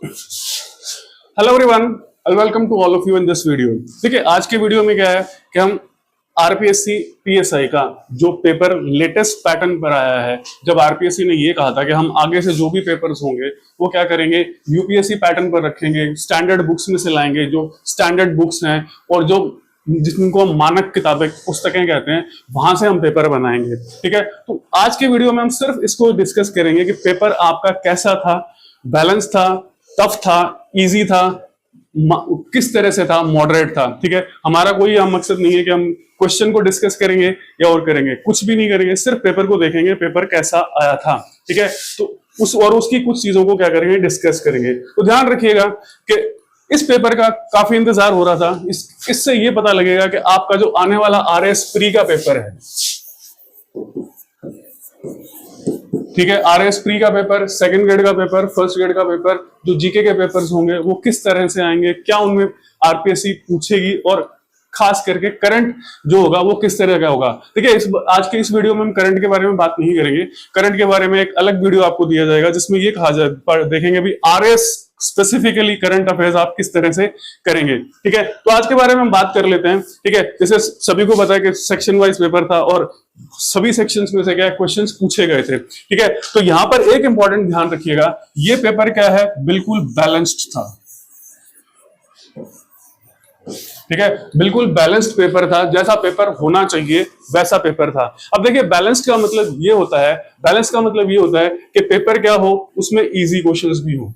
Hello everyone, welcome to all of you in this video. देखिए, आज के video में क्या है कि हम आरपीएससी पीएसआई का जो पेपर लेटेस्ट पैटर्न पर आया है, जब आरपीएससी ने ये कहा था कि हम आगे से जो भी पेपर्स होंगे वो क्या करेंगे, यूपीएससी पैटर्न पर रखेंगे, स्टैंडर्ड बुक्स में से लाएंगे, जो स्टैंडर्ड बुक्स हैं और जो जिनको हम मानक किताबें पुस्तकें कहते हैं, वहां से हम पेपर बनाएंगे। ठीक है, तो आज के वीडियो में हम सिर्फ इसको डिस्कस करेंगे कि पेपर आपका कैसा था, बैलेंस था, टफ था, इजी था, किस तरह से था, मॉडरेट था। ठीक है, हमारा कोई मकसद नहीं है कि हम क्वेश्चन को डिस्कस करेंगे या और करेंगे, कुछ भी नहीं करेंगे, सिर्फ पेपर को देखेंगे, पेपर कैसा आया था। ठीक है, तो उसकी कुछ चीजों को क्या करेंगे, डिस्कस करेंगे। तो ध्यान रखिएगा कि इस पेपर का काफी इंतजार हो रहा था। इससे ये पता लगेगा कि आपका जो आने वाला आरएस प्री का पेपर है, ठीक है, आरएस प्री का पेपर, सेकंड ग्रेड का पेपर, फर्स्ट ग्रेड का पेपर, जो जीके के पेपर्स होंगे वो किस तरह से आएंगे, क्या उनमें आरपीएससी पूछेगी और खास करके करंट जो होगा वो किस तरह का होगा। देखिए, आज के इस वीडियो में हम करंट के बारे में बात नहीं करेंगे। करंट के बारे में एक अलग वीडियो आपको दिया जाएगा जिसमें ये कहा जाए, देखेंगे भी आरएस स्पेसिफिकली करंट अफेयर्स आप किस तरह से करेंगे। ठीक है, तो आज के बारे में हम बात कर लेते हैं। ठीक है, जैसे सभी को पता है कि सेक्शन वाइज पेपर था और सभी सेक्शंस में से क्या क्वेश्चंस पूछे गए थे। ठीक है, तो यहां पर एक इंपॉर्टेंट ध्यान रखिएगा, ये पेपर क्या है, बिल्कुल बैलेंस्ड था। ठीक है, बिल्कुल बैलेंस्ड पेपर था, जैसा पेपर होना चाहिए वैसा पेपर था। अब देखिए, बैलेंस्ड का मतलब ये होता है, बैलेंस का मतलब ये होता है कि पेपर क्या हो, उसमें इजी क्वेश्चंस भी हो।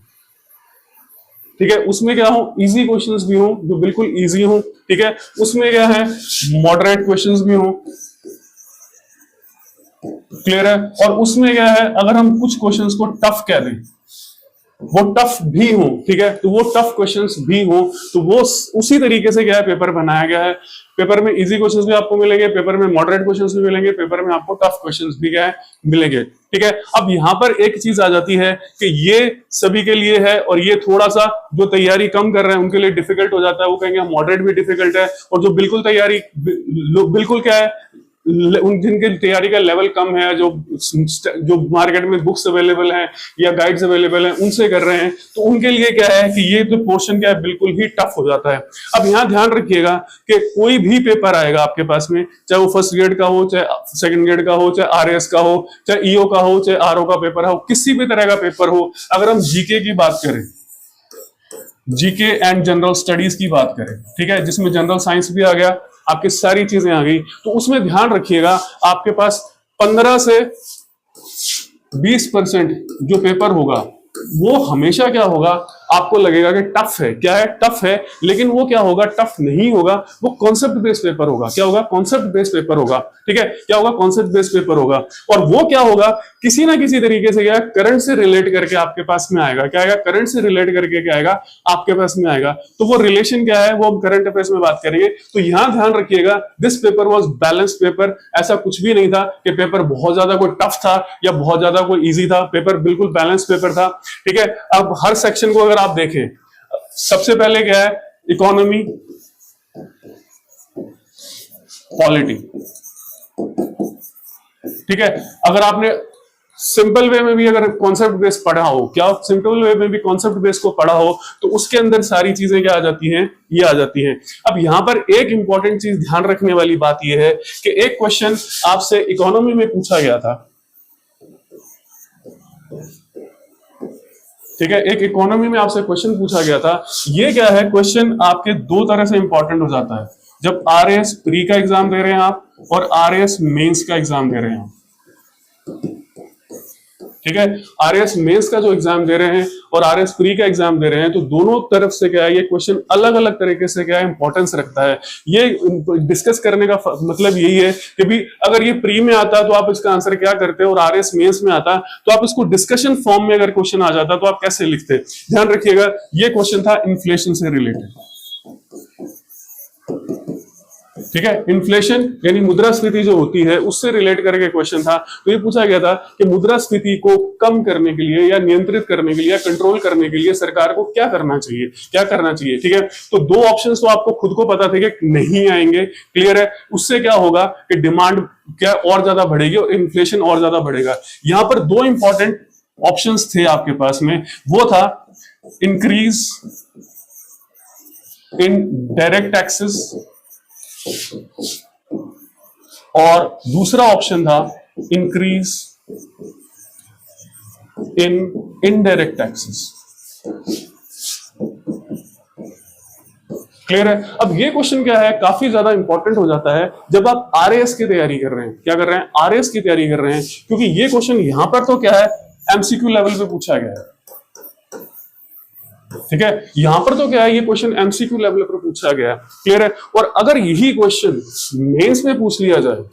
ठीक है, उसमें क्या हो, इजी क्वेश्चंस भी हो, जो बिल्कुल इजी हो। ठीक है, उसमें क्या है, मॉडरेट क्वेश्चंस भी हो। क्लियर है, और उसमें क्या है, अगर हम कुछ क्वेश्चंस को टफ कह दें, वो टफ भी हो। ठीक है, तो वो टफ क्वेश्चंस भी हो, तो वो उसी तरीके से क्या है, पेपर बनाया गया है। पेपर में इजी क्वेश्चंस भी आपको मिलेंगे, पेपर में मॉडरेट क्वेश्चंस भी मिलेंगे, पेपर में आपको टफ क्वेश्चंस भी क्या है, मिलेंगे। ठीक है, अब यहां पर एक चीज आ जाती है कि ये सभी के लिए है और ये थोड़ा सा जो तैयारी कम कर रहे हैं उनके लिए डिफिकल्ट हो जाता है। वो कहेंगे मॉडरेट भी डिफिकल्ट है, और जो बिल्कुल तैयारी बिल्कुल क्या है, जिनकी तैयारी का लेवल कम है, जो मार्केट में बुक्स अवेलेबल हैं या गाइड्स अवेलेबल हैं उनसे कर रहे हैं, तो उनके लिए क्या है कि ये जो पोर्शन क्या है, बिल्कुल ही टफ हो जाता है। अब यहां ध्यान रखिएगा कि कोई भी पेपर आएगा आपके पास में, चाहे वो फर्स्ट ग्रेड का हो, चाहे सेकंड ग्रेड का हो, चाहे आरएस का हो, चाहे ईओ का हो, चाहे आरओ का पेपर हो, किसी भी तरह का पेपर हो, अगर हम जीके की बात करें, जीके एंड जनरल स्टडीज की बात करें, ठीक है, जिसमें जनरल साइंस भी आ गया, आपकी सारी चीजें आ गई, तो उसमें ध्यान रखिएगा आपके पास 15 से 20% जो पेपर होगा वो हमेशा क्या होगा, आपको लगेगा कि टफ है। क्या है, टफ है, लेकिन वो क्या होगा, टफ नहीं होगा, वो कॉन्सेप्ट बेस्ड पेपर होगा। क्या होगा, कॉन्सेप्ट बेस्ड पेपर होगा। ठीक है, क्या होगा, कॉन्सेप्ट बेस्ड पेपर होगा, और वो क्या होगा, किसी ना किसी तरीके से क्या, करंट से रिलेट करके आपके पास में आएगा। क्या आएगा, करंट से रिलेट करके क्या आएगा, आपके पास में आएगा। तो वो रिलेशन क्या है, वो हम करंट अफेयर्स में बात करेंगे। तो यहां ध्यान रखिएगा, this paper was balanced paper. ऐसा कुछ भी नहीं था कि पेपर बहुत ज्यादा कोई टफ था या बहुत ज्यादा कोई इजी था, पेपर बिल्कुल बैलेंस्ड पेपर था। ठीक है, अब हर सेक्शन को अगर आप देखें, सबसे पहले क्या है, इकोनॉमी, पॉलिटी। ठीक है, अगर आपने सिंपल वे में भी अगर कॉन्सेप्ट बेस पढ़ा हो, क्या सिंपल वे में भी कॉन्सेप्ट बेस को पढ़ा हो, तो उसके अंदर सारी चीजें क्या आ जाती हैं, ये आ जाती हैं। अब यहां पर एक इंपॉर्टेंट चीज ध्यान रखने वाली बात यह है कि एक क्वेश्चन आपसे इकोनॉमी में पूछा गया था। ठीक है, एक इकोनॉमी में आपसे क्वेश्चन पूछा गया था। ये क्या है, क्वेश्चन आपके दो तरह से इंपॉर्टेंट हो जाता है जब आरएएस प्री का एग्जाम दे रहे हैं आप और आरएएस मेंस का एग्जाम दे रहे हैं आप। ठीक है, आरएएस मेंस का जो एग्जाम दे रहे हैं और आरएएस प्री का एग्जाम दे रहे हैं, तो दोनों तरफ से क्या है, ये क्वेश्चन अलग अलग तरीके से क्या है, इंपॉर्टेंस रखता है। ये डिस्कस करने का मतलब यही है कि भी अगर ये प्री में आता तो आप इसका आंसर क्या करते हो, और आरएएस मेंस में आता तो आप इसको डिस्कशन फॉर्म में अगर क्वेश्चन आ जाता तो आप कैसे लिखते। ध्यान रखिएगा, ये क्वेश्चन था इन्फ्लेशन से रिलेटेड। ठीक है, इन्फ्लेशन यानी मुद्रास्फीति जो होती है उससे रिलेट करके क्वेश्चन था। तो ये पूछा गया था कि मुद्रास्फीति को कम करने के लिए या नियंत्रित करने के लिए या कंट्रोल करने के लिए सरकार को क्या करना चाहिए, क्या करना चाहिए। ठीक है, तो दो ऑप्शंस तो आपको खुद को पता थे कि नहीं आएंगे। क्लियर है, उससे क्या होगा कि डिमांड क्या और ज्यादा बढ़ेगी और इन्फ्लेशन और ज्यादा बढ़ेगा। यहां पर दो इंपॉर्टेंट ऑप्शंस थे आपके पास में, वो था इंक्रीज इन डायरेक्ट टैक्सेस और दूसरा ऑप्शन था increase in indirect taxes. Clear है? अब ये क्वेश्चन क्या है, काफी ज्यादा इंपॉर्टेंट हो जाता है जब आप आरएएस की तैयारी कर रहे हैं। क्या कर रहे हैं? आरएएस की तैयारी कर रहे हैं, क्योंकि ये क्वेश्चन यहां पर तो क्या है, एमसीक्यू लेवल पे पूछा गया है। ठीक है, यहां पर तो क्या है, ये क्वेश्चन एमसीक्यू लेवल पर पूछा गया है। क्लियर है? और अगर यही क्वेश्चन मेंस में पूछ लिया जाए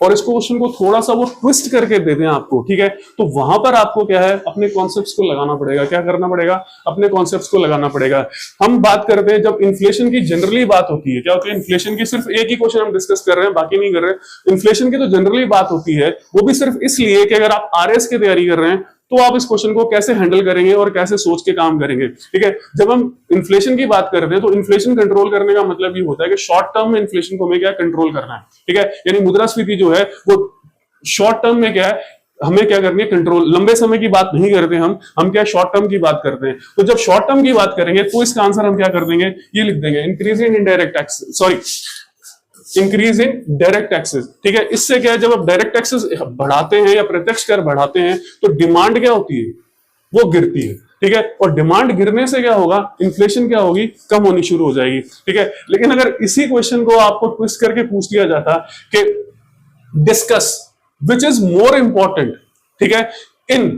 और इसको क्वेश्चन को थोड़ा सा वो ट्विस्ट करके दे दें आपको, ठीक है, तो वहां पर आपको क्या है, अपने कॉन्सेप्ट्स को लगाना पड़ेगा। क्या करना पड़ेगा? अपने कॉन्सेप्ट्स को लगाना पड़ेगा। हम बात करते हैं जब इन्फ्लेशन की जनरली बात होती है, क्या होती है, इन्फ्लेशन की सिर्फ एक ही क्वेश्चन हम डिस्कस कर रहे हैं, बाकी नहीं कर रहे हैं। इन्फ्लेशन की तो जनरली बात होती है, वो भी सिर्फ इसलिए कि अगर आप आरएस की तैयारी कर रहे हैं तो आप इस क्वेश्चन को कैसे हैंडल करेंगे और कैसे सोच के काम करेंगे। ठीक है, जब हम इन्फ्लेशन की बात करते हैं तो इन्फ्लेशन कंट्रोल करने का मतलब ये होता है कि शॉर्ट टर्म में इन्फ्लेशन को हमें क्या कंट्रोल करना है। ठीक है, यानी मुद्रास्फीति जो है वो शॉर्ट टर्म में क्या है, हमें क्या करनी है, कंट्रोल। लंबे समय की बात नहीं करते हम क्या शॉर्ट टर्म की बात करते हैं। तो जब शॉर्ट टर्म की बात करेंगे तो इसका आंसर हम क्या कर देंगे, ये लिख देंगे, increase in indirect tax, sorry, increase in direct taxes. ठीक है, इससे क्या है, जब आप डायरेक्ट टैक्सेस बढ़ाते हैं या प्रत्यक्ष कर बढ़ाते हैं तो डिमांड क्या होती है, वो गिरती है। ठीक है, और डिमांड गिरने से क्या होगा, इन्फ्लेशन क्या होगी, कम होनी शुरू हो जाएगी। ठीक है, लेकिन अगर इसी क्वेश्चन को आपको ट्विस्ट करके पूछ लिया जाता कि discuss which is more important, ठीक है, in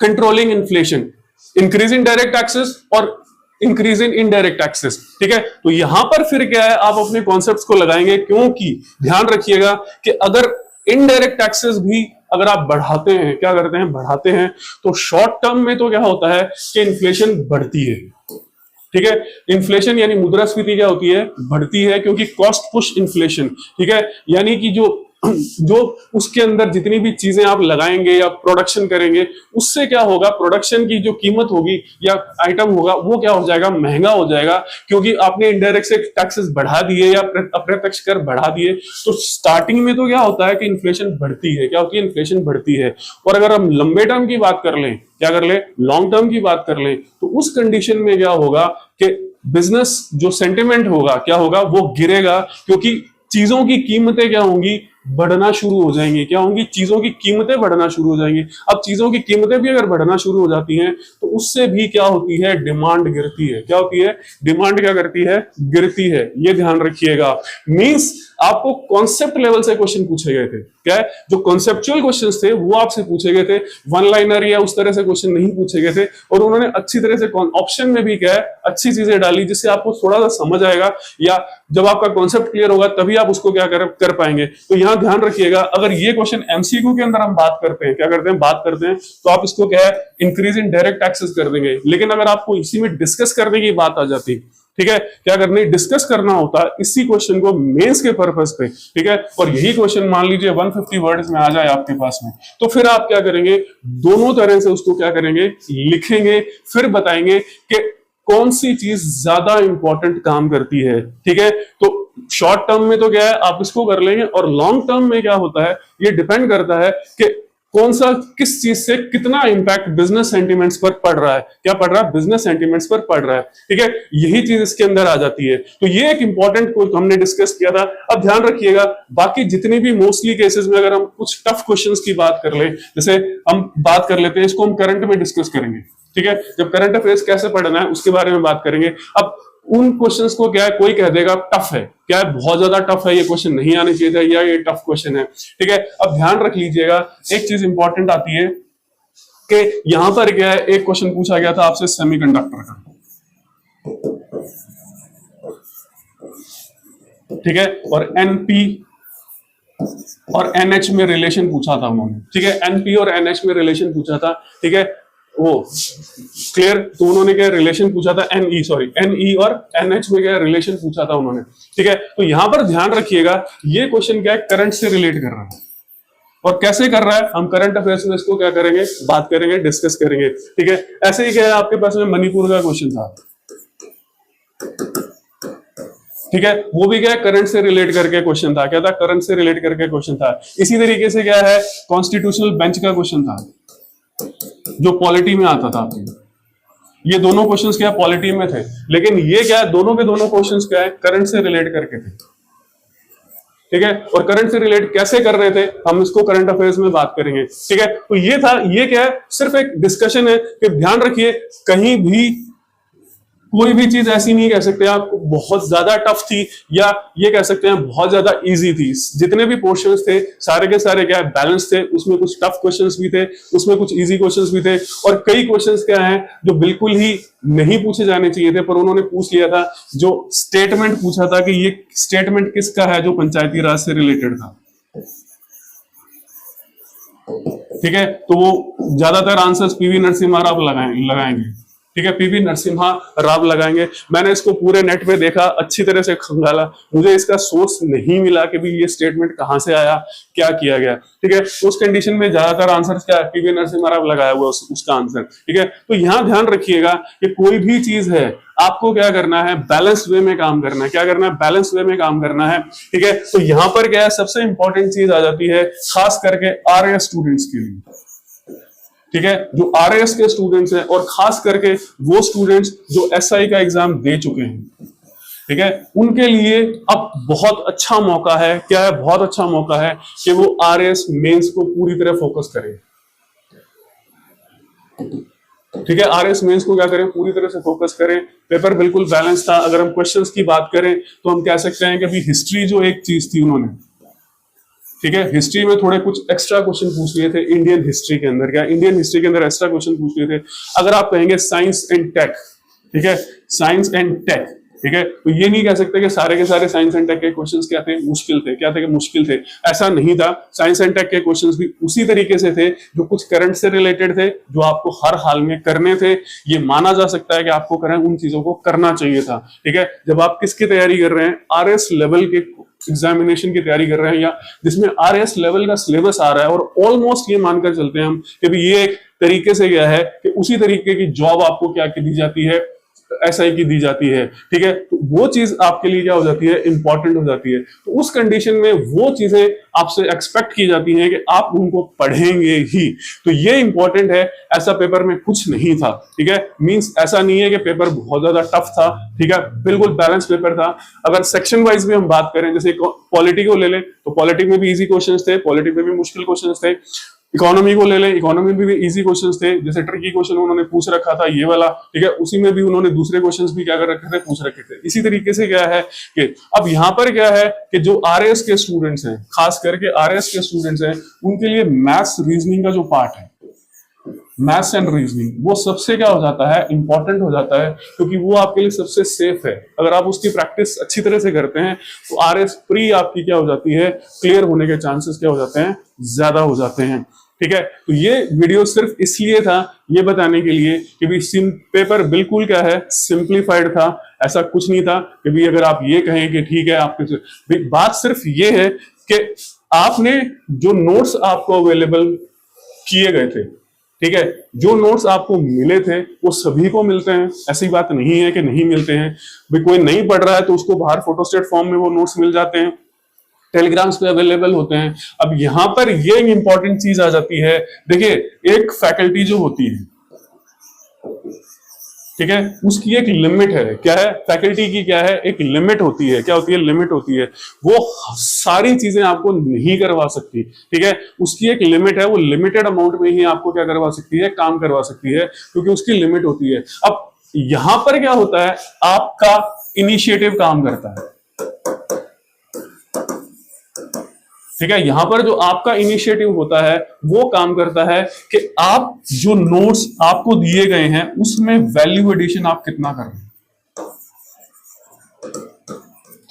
controlling inflation, increasing direct taxes और इंक्रीज इन इनडायरेक्ट टैक्सेस। ठीक है, तो यहां पर फिर क्या है, आप अपने कॉन्सेप्ट्स को लगाएंगे, क्योंकि ध्यान रखिएगा कि अगर इनडायरेक्ट टैक्सेस भी अगर आप बढ़ाते हैं, क्या करते हैं, बढ़ाते हैं, तो शॉर्ट टर्म में तो क्या होता है कि इन्फ्लेशन बढ़ती है। ठीक है, इन्फ्लेशन यानी मुद्रास्फीति क्या होती है, बढ़ती है, क्योंकि कॉस्ट पुश इन्फ्लेशन। ठीक है, यानी कि जो उसके अंदर जितनी भी चीजें आप लगाएंगे या प्रोडक्शन करेंगे, उससे क्या होगा, प्रोडक्शन की जो कीमत होगी या आइटम होगा वो क्या हो जाएगा, महंगा हो जाएगा, क्योंकि आपने इनडायरेक्ट से टैक्सेस बढ़ा दिए या अप्रत्यक्ष कर बढ़ा दिए। तो स्टार्टिंग में तो क्या होता है कि इन्फ्लेशन बढ़ती है, क्या होती है, इन्फ्लेशन बढ़ती है। और अगर हम लंबे टर्म की बात कर लें, क्या कर लें, लॉन्ग टर्म की बात कर लें, तो उस कंडीशन में क्या होगा कि बिजनेस जो सेंटिमेंट होगा, क्या होगा, वो गिरेगा, क्योंकि चीजों की कीमतें क्या होंगी, बढ़ना शुरू हो जाएंगी। क्या होंगी, चीजों की कीमतें बढ़ना शुरू हो जाएंगी। अब चीजों की कीमतें भी अगर बढ़ना शुरू हो जाती हैं तो उससे भी क्या होती है, डिमांड गिरती है। क्या होती है, डिमांड क्या करती है, गिरती है। ये ध्यान रखिएगा। मींस आपको कॉन्सेप्ट लेवल से क्वेश्चन पूछे गए थे। क्या है, जो कॉन्सेप्चुअल क्वेश्चंस थे वो आपसे पूछे गए थे, वन लाइनर या उस तरह से क्वेश्चन नहीं पूछे गए थे। और उन्होंने अच्छी तरह से ऑप्शन में भी क्या है, अच्छी चीजें डाली, जिससे आपको थोड़ा सा समझ आएगा, या जब आपका कॉन्सेप्ट क्लियर होगा तभी आप उसको क्या कर पाएंगे। तो यहां ध्यान रखिएगा, अगर ये क्वेश्चन एमसीक्यू के अंदर हम बात करते हैं, क्या करते हैं, बात करते हैं, तो आप इसको क्या है, इंक्रीज इन डायरेक्ट टैक्सेस कर देंगे। लेकिन अगर आपको इसी में डिस्कस करने की बात आ जाती, ठीक है, क्या करने, डिस्कस करना होता है इसी क्वेश्चन को मेंस के पर्पस पे, ठीक है, और यही क्वेश्चन मान लीजिए 150 वर्ड्स में आ जाए आपके पास में, तो फिर आप क्या करेंगे, दोनों तरह से उसको क्या करेंगे, लिखेंगे, फिर बताएंगे कि कौन सी चीज ज्यादा इंपॉर्टेंट काम करती है। ठीक है, तो शॉर्ट टर्म में तो क्या है, आप इसको कर लेंगे, और लॉन्ग टर्म में क्या होता है, ये डिपेंड करता है कि कौन सा, किस चीज से कितना इंपैक्ट बिजनेस सेंटिमेंट्स पर पड़ रहा है। क्या पड़ रहा है, बिजनेस सेंटिमेंट्स पर पड़ रहा है। ठीक है, यही चीज इसके अंदर आ जाती है। तो ये एक इंपॉर्टेंट को हमने डिस्कस किया था। अब ध्यान रखिएगा, बाकी जितनी भी मोस्टली केसेस में अगर हम कुछ टफ क्वेश्चंस की बात कर लें, जैसे हम बात कर लेते हैं, इसको हम करंट में डिस्कस करेंगे। ठीक है, जब करंट अफेयर्स कैसे पढ़ना है उसके बारे में बात करेंगे। अब उन क्वेश्चंस को क्या है, कोई कह देगा टफ है, क्या है, बहुत ज्यादा टफ है, ये क्वेश्चन नहीं आने चाहिए था, या ये टफ क्वेश्चन है। ठीक है, अब ध्यान रख लीजिएगा, एक चीज इंपॉर्टेंट आती है कि यहां पर क्या है, एक क्वेश्चन पूछा गया था आपसे सेमीकंडक्टर का। ठीक है, और एनपी और एनएच में रिलेशन पूछा था उन्होंने। ठीक है, एनपी और एनएच में रिलेशन पूछा था। ठीक है, वो क्लियर, तो उन्होंने क्या रिलेशन पूछा था, एनई और एनएच में क्या रिलेशन पूछा था उन्होंने। ठीक है, तो यहां पर ध्यान रखिएगा, ये क्वेश्चन क्या है, करंट से रिलेट कर रहा है। और कैसे कर रहा है, हम करंट अफेयर्स में इसको क्या करेंगे, बात करेंगे, डिस्कस करेंगे। ठीक है, ऐसे ही क्या है, आपके पास में मणिपुर का क्वेश्चन था। ठीक है, वो भी क्या है, करंट से रिलेट करके क्वेश्चन था। क्या था, करंट से रिलेट करके क्वेश्चन था। इसी तरीके से क्या है, कॉन्स्टिट्यूशनल बेंच का क्वेश्चन था जो पॉलिटी में आता था आपके। ये दोनों क्वेश्चंस क्या पॉलिटी में थे, लेकिन ये क्या है, दोनों के दोनों क्वेश्चंस क्या है, करंट से रिलेट करके थे। ठीक है, और करंट से रिलेट कैसे कर रहे थे, हम इसको करंट अफेयर्स में बात करेंगे। ठीक है, तो ये था, ये क्या है, सिर्फ एक डिस्कशन है कि ध्यान रखिए कहीं भी कोई भी चीज ऐसी नहीं कह सकते आप बहुत ज्यादा टफ थी, या ये कह सकते हैं बहुत ज्यादा इजी थी। जितने भी पोर्शंस थे सारे के सारे क्या बैलेंस थे, उसमें कुछ टफ क्वेश्चंस भी थे, उसमें कुछ इजी क्वेश्चंस भी थे, और कई क्वेश्चंस क्या हैं जो बिल्कुल ही नहीं पूछे जाने चाहिए थे, पर उन्होंने पूछ लिया था। जो स्टेटमेंट पूछा था कि ये स्टेटमेंट किसका है, जो पंचायती राज से रिलेटेड था। ठीक है, तो वो ज्यादातर आंसर्स पीवी नरसिम्हा राव लगाएंगे। ठीक है, पीवी नरसिम्हा राव लगाएंगे। मैंने इसको पूरे नेट पे देखा, अच्छी तरह से खंगाला, मुझे इसका सोर्स नहीं मिला कि भी ये स्टेटमेंट कहां से आया, क्या किया गया। ठीक है, उस कंडीशन में ज्यादातर आंसर क्या है, पीवी नरसिम्हा राव लगाया हुआ उसका आंसर। ठीक है, तो यहां ध्यान रखिएगा कि कोई भी चीज है आपको क्या करना है, बैलेंस वे में काम करना है। क्या करना है, बैलेंस वे में काम करना है। ठीक है, तो यहां पर क्या है, सबसे इंपॉर्टेंट चीज आ जाती है खास करके आरएएस स्टूडेंट्स के लिए। ठीक है, जो आरएएस के स्टूडेंट्स हैं, और खास करके वो स्टूडेंट्स जो एसआई का एग्जाम दे चुके हैं, ठीक है, उनके लिए अब बहुत अच्छा मौका है। क्या है, बहुत अच्छा मौका है कि वो आरएएस मेंस को पूरी तरह फोकस करें। ठीक है, आरएएस मेंस को क्या करें, पूरी तरह से फोकस करें। पेपर बिल्कुल बैलेंस था। अगर हम क्वेश्चंस की बात करें तो हम कह सकते हैं कि अभी हिस्ट्री जो एक चीज थी उन्होंने, ठीक है, हिस्ट्री में थोड़े कुछ एक्स्ट्रा क्वेश्चन पूछ लिए थे। इंडियन हिस्ट्री के अंदर क्या, इंडियन हिस्ट्री के अंदर एक्स्ट्रा क्वेश्चन पूछ लिए थे। अगर आप कहेंगे साइंस एंड टेक, ठीक है, साइंस एंड टेक, ठीक है, तो ये नहीं कह सकते कि सारे के सारे साइंस एंड टेक के क्वेश्चंस क्या थे, मुश्किल थे। क्या थे कि मुश्किल थे, ऐसा नहीं था। साइंस एंड टेक के क्वेश्चंस भी उसी तरीके से थे, जो कुछ करंट से रिलेटेड थे, जो आपको हर हाल में करने थे। ये माना जा सकता है कि आपको करें, उन चीजों को करना चाहिए था। ठीक है, जब आप किसकी तैयारी कर रहे हैं, आरएस लेवल के एग्जामिनेशन की तैयारी कर रहे हैं, या जिसमें आरएस लेवल का सिलेबस आ रहा है, और ऑलमोस्ट ये मानकर चलते हैं हम कि ये एक तरीके से क्या है कि उसी तरीके की जॉब आपको क्या दी जाती है, एसआई की दी जाती है। ठीक है, तो वो चीज आपके लिए क्या हो जाती है, इंपॉर्टेंट हो जाती है। तो उस कंडीशन में वो चीजें आपसे एक्सपेक्ट की जाती हैं कि आप उनको पढ़ेंगे ही। तो ये इंपॉर्टेंट है, ऐसा पेपर में कुछ नहीं था। ठीक है, मींस ऐसा नहीं है कि पेपर बहुत ज्यादा टफ था। ठीक है, बिल्कुल बैलेंस पेपर था। अगर सेक्शन वाइज भी हम बात करें, जैसे पॉलिटी को ले लें तो पॉलिटी में भी इजी क्वेश्चंस थे, पॉलिटी में भी मुश्किल क्वेश्चंस थे। इकोनॉमी को ले लें, इकोनॉमी में भी इजी क्वेश्चंस थे। जैसे ट्रिकी क्वेश्चन उन्होंने पूछ रखा था ये वाला, ठीक है, उसी में भी उन्होंने दूसरे क्वेश्चंस भी क्या कर रखे थे, पूछ रखे थे। इसी तरीके से क्या है कि अब यहाँ पर क्या है कि जो आरएएस के स्टूडेंट्स हैं, खास करके आरएएस के स्टूडेंट्स हैं, उनके लिए मैथ्स रीजनिंग का जो पार्ट है, मैथ्स एंड रीजनिंग, वो सबसे क्या हो जाता है, इंपॉर्टेंट हो जाता है, क्योंकि वो आपके लिए सबसे सेफ है। अगर आप उसकी प्रैक्टिस अच्छी तरह से करते हैं तो आरएएस प्री आपकी क्या हो जाती है, क्लियर होने के चांसेस क्या हो जाते हैं, ज्यादा हो जाते हैं। ठीक है, तो ये वीडियो सिर्फ इसलिए था, ये बताने के लिए कि भी पेपर बिल्कुल क्या है, सिंप्लीफाइड था। ऐसा कुछ नहीं था कि भी अगर आप ये कहें कि ठीक है आपके, बात सिर्फ ये है कि आपने जो नोट्स आपको अवेलेबल किए गए थे, ठीक है, जो नोट्स आपको मिले थे वो सभी को मिलते हैं। ऐसी बात नहीं है कि नहीं मिलते हैं। भाई कोई नहीं पढ़ रहा है तो उसको बाहर फोटोस्टेट फॉर्म में वो नोट्स मिल जाते हैं, टेलीग्राम्स पे अवेलेबल होते हैं। अब यहां पर ये इंपॉर्टेंट चीज आ जाती है, देखिए एक फैकल्टी जो होती है, ठीक है, उसकी एक लिमिट है। क्या है, फैकल्टी की क्या है, एक लिमिट होती है। क्या होती है, लिमिट होती है। वो सारी चीजें आपको नहीं करवा सकती। ठीक है, उसकी एक लिमिट है, वो लिमिटेड अमाउंट में ही आपको क्या करवा सकती है, काम करवा सकती है, क्योंकि उसकी लिमिट होती है। अब यहां पर क्या होता है, आपका इनिशिएटिव काम करता है। ठीक है, यहां पर जो आपका इनिशिएटिव होता है वो काम करता है कि आप जो नोट्स आपको दिए गए हैं उसमें वैल्यू एडिशन आप कितना कर रहे हैं।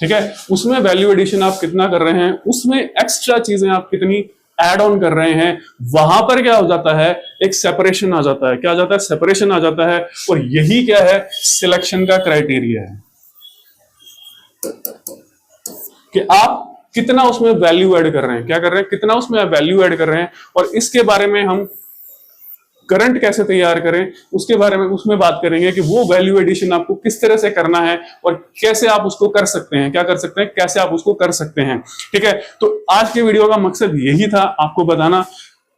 ठीक है, उसमें वैल्यू एडिशन आप कितना कर रहे हैं, उसमें एक्स्ट्रा चीजें आप कितनी ऐड ऑन कर रहे हैं। वहां पर क्या हो जाता है, एक सेपरेशन आ जाता है। क्या आ जाता है, सेपरेशन आ जाता है। और यही क्या है, सिलेक्शन का क्राइटेरिया है कि आप कितना उसमें वैल्यू ऐड कर रहे हैं। क्या कर रहे हैं, कितना उसमें वैल्यू ऐड कर रहे हैं। और इसके बारे में हम करंट कैसे तैयार करें उसके बारे में उसमें बात करेंगे कि वो वैल्यू एडिशन आपको किस तरह से करना है और कैसे आप उसको कर सकते हैं, क्या कर सकते हैं, कैसे आप उसको कर सकते हैं। ठीक है, तो आज के वीडियो का मकसद यही था, आपको बताना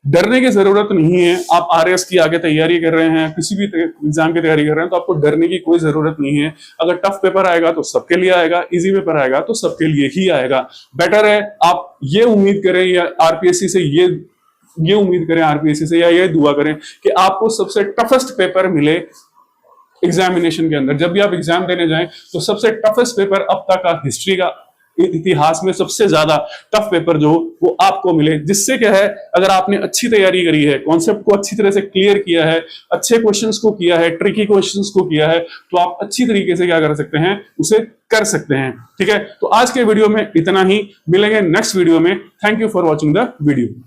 डरने की जरूरत नहीं है। आप आरएस की आगे तैयारी कर रहे हैं, किसी भी एग्जाम की तैयारी कर रहे हैं, तो आपको डरने की कोई जरूरत नहीं है। अगर टफ पेपर आएगा तो सबके लिए आएगा, इजी पेपर आएगा तो सबके लिए ही आएगा। बेटर है आप ये उम्मीद करें या आरपीएससी से ये उम्मीद करें आरपीएससी से, या ये दुआ करें कि आपको सबसे टफेस्ट पेपर मिले एग्जामिनेशन के अंदर। जब भी आप एग्जाम देने जाएं तो सबसे टफेस्ट पेपर अब तक का हिस्ट्री का इतिहास में सबसे ज्यादा टफ पेपर जो वो आपको मिले, जिससे क्या है, अगर आपने अच्छी तैयारी करी है, कॉन्सेप्ट को अच्छी तरह से क्लियर किया है, अच्छे क्वेश्चंस को किया है, ट्रिकी क्वेश्चंस को किया है, तो आप अच्छी तरीके से क्या कर सकते हैं, उसे कर सकते हैं। ठीक है, तो आज के वीडियो में इतना ही, मिलेंगे नेक्स्ट वीडियो में। Thank you for watching the video.